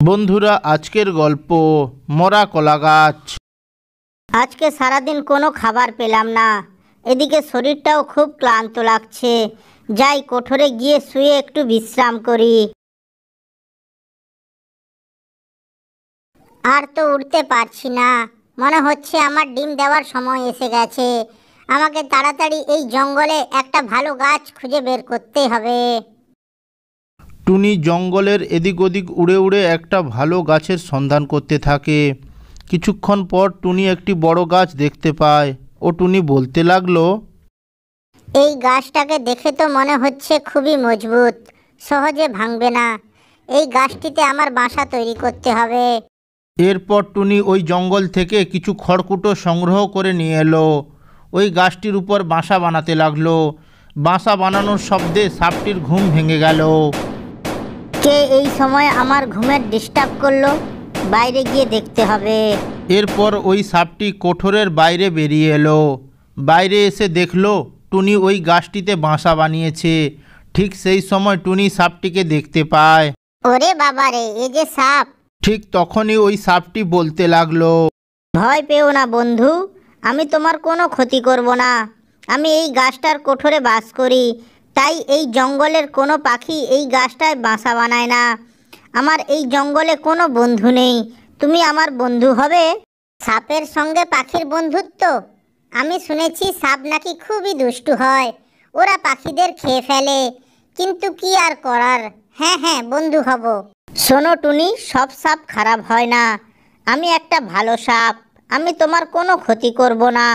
বন্ধুরা, আজকের গল্প মরা কলা গাছ। আজকে সারাদিন কোনো খাবার পেলাম না, এদিকে শরীরটাও খুব ক্লান্ত লাগছে। যাই কোঠরে গিয়ে শুয়ে একটু বিশ্রাম করি। আর তো উঠতে পারছি না, মনে হচ্ছে আমার ডিম দেওয়ার সময় এসে গেছে। আমাকে তাড়াতাড়ি এই জঙ্গলে একটা ভালো গাছ খুঁজে বের করতে হবে। টুনি জঙ্গলের এদিক ওদিক উড়ে উড়ে একটা ভালো গাছের সন্ধান করতে থাকে। কিছুক্ষণ পর টুনি একটি বড় গাছ দেখতে পায় ও টুনি বলতে লাগলো, এই গাছটাকে দেখে তো মনে হচ্ছে খুবই মজবুত, সহজে ভাঙবে না। এই গাছটিতে আমার বাসা তৈরি করতে হবে। এরপর টুনি ওই জঙ্গল থেকে কিছু খড়কুটো সংগ্রহ করে নিয়ে এলো। ওই গাছটির উপর বাসা বানাতে লাগলো। বাসা বানানোর শব্দে সাপটির ঘুম ভেঙে গেল। কে এই সময় আমার ঘুমের ডিস্টার্ব করলো? বাইরে গিয়ে দেখতে হবে। এরপর ওই সাপটি কোঠরের বাইরে বেরিয়ে এলো। বাইরে এসে দেখলো টুনি ওই গাছটিতে বাসা বানিয়েছে। ঠিক সেই সময় টুনি সাপটিকে দেখতে পায়। ওরে বাবারে, এ যে সাপ! ঠিক তখনই ওই সাপটি বলতে লাগলো, ভয় পেও না বন্ধু, আমি তোমার কোনো ক্ষতি করব না। আমি এই গাছটার কোঠরে বাস করি, তাই এই জঙ্গলের কোনো পাখি এই গাছটায় বাসা বানায় না। আমার এই জঙ্গলে কোনো বন্ধু নেই, তুমি আমার বন্ধু হবে। সাপের সঙ্গে পাখির বন্ধুত্ব? আমি শুনেছি সাপ নাকি খুবই দুষ্টু হয়, ওরা পাখিদের খেয়ে ফেলে। কিন্তু কি আর করার, হ্যাঁ হ্যাঁ, বন্ধু হব। শোনো টুনি, সব সাপ খারাপ হয় না। আমি একটা ভালো সাপ, আমি তোমার কোনো ক্ষতি করব না।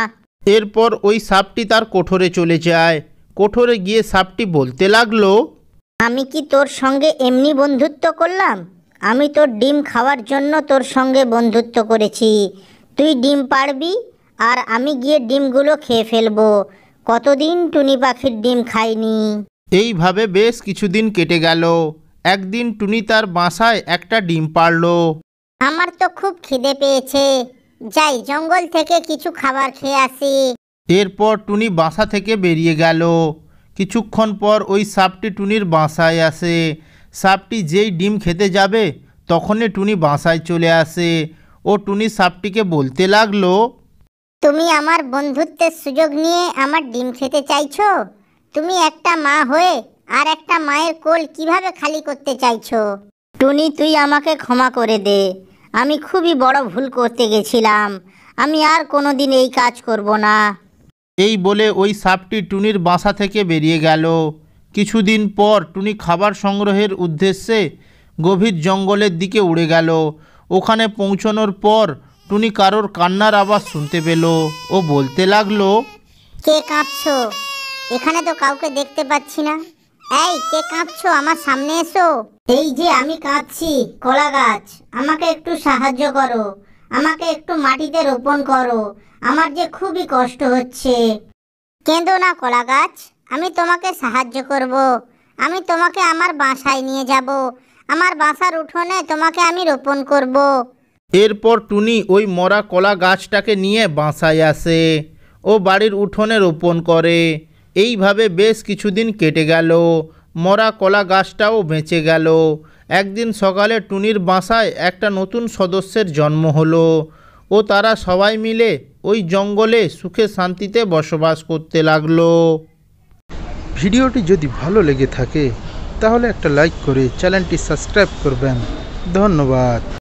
এরপর ওই সাপটি তার কোঠরে চলে যায়। কোঠরে গিয়ে সাপটি বলতে লাগলো, আমি কি তোর সঙ্গে এমনি বন্ধুত্ব করলাম? আমি তোর ডিম খাওয়ার জন্য তোর সঙ্গে বন্ধুত্ব করেছি। তুই ডিম পাড়বি আর আমি গিয়ে ডিমগুলো খেয়ে ফেলবো। কতদিন টুনি পাখির ডিম খাইনি। এইভাবে বেশ কিছুদিন কেটে গেল। একদিন টুনি তার বাসায় একটা ডিম পাড়লো। আমার তো খুব খিদে পেয়েছে, যাই জঙ্গল থেকে কিছু খাবার খেয়ে আসি। এরপর টুনি বাসা থেকে বেরিয়ে গেল। কিছুক্ষণ পর ওই সাপটি টুনির বাসায় আসে। সাপটি যেই ডিম খেতে যাবে তখনই টুনি বাসায় চলে আসে ও টুনি সাপটিকে বলতে লাগলো, তুমি আমার বন্ধুত্বের সুযোগ নিয়ে আমার ডিম খেতে চাইছো? তুমি একটা মা হয়ে আর একটা মায়ের কোল কিভাবে খালি করতে চাইছো? টুনি, তুই আমাকে ক্ষমা করে দে, আমি খুবই বড় ভুল করতে গেছিলাম। আমি আর কোনোদিন এই কাজ করব না। এই বলে ওই সাপটি টুনির বাসা থেকে বেরিয়ে গেল। কিছুদিন পর টুনি খাবার সংগ্রহের উদ্দেশ্যে গভীর জঙ্গলের দিকে উড়ে গেল। ওখানে পৌঁছানোর পর টুনি কারোর কান্নার আওয়াজ শুনতে পেল ও বলতে লাগলো, কে কাঁদছো? এখানে তো কাউকে দেখতে পাচ্ছি না। এই, কে কাঁদছো? আমার সামনে এসো। এই যে আমি কাঁদছি, কলা গাছ, আমাকে একটু সাহায্য করো। আমাকে একটু মাটিতে রোপণ করো, আমার যে খুবই কষ্ট হচ্ছে। কেঁদো না কলা গাছ, আমি তোমাকে সাহায্য করব। আমি তোমাকে আমার বাসায় নিয়ে যাব। আমার বাসার উঠোনে তোমাকে আমি রোপণ করব। এরপর টুনি ওই মরা কলা গাছটাকে নিয়ে বাসায় আসে ও বাড়ির উঠোনে রোপণ করে। এইভাবে বেশ কিছুদিন কেটে গেল। মরা কলা গাছটাও বেঁচে গেল। একদিন সকালে টুনির বাসায় একটা নতুন সদস্যের জন্ম হলো ও তারা সবাই মিলে ওই জঙ্গলে সুখে শান্তিতে বসবাস করতে লাগলো। ভিডিওটি যদি ভালো লেগে থাকে তাহলে একটা লাইক করে চ্যানেলটি সাবস্ক্রাইব করবেন। ধন্যবাদ।